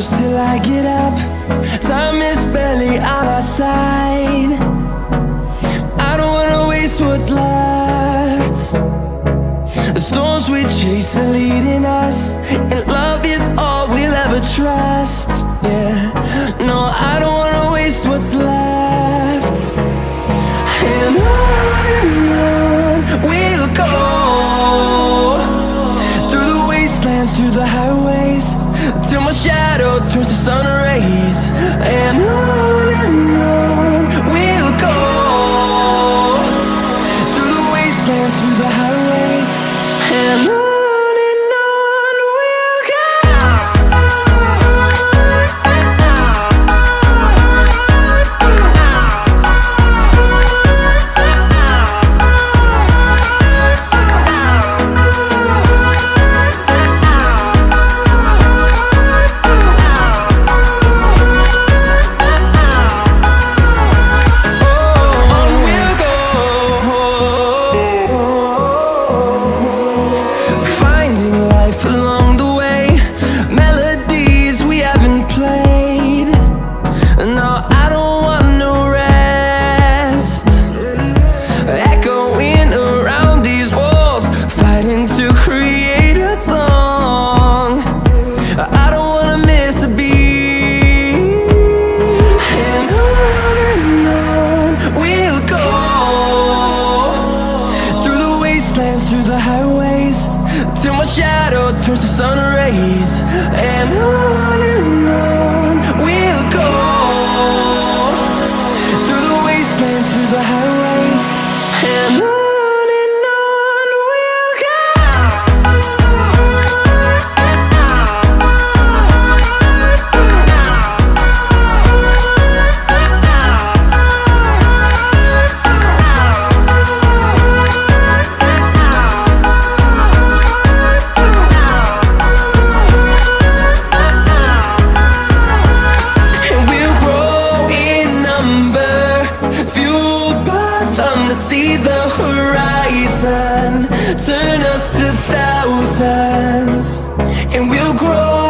close till I get up. Time is barely on our side. I don't wanna waste what's left. The storms we chase are leading us, and love is all we'll ever trust. Yeah, no, I don't wanna waste what's left. And on we'll go, through the wastelands, through the highways, till my shadow turns to sun rays. And on we'll go, through the wastelands, through the highways, and on we'll go. Through the highways, till my shadow turns to sun rays. And on we'll go, through the wastelands, through the highways, and on we'll go. To see the horizon turn us to thousands, and we'll grow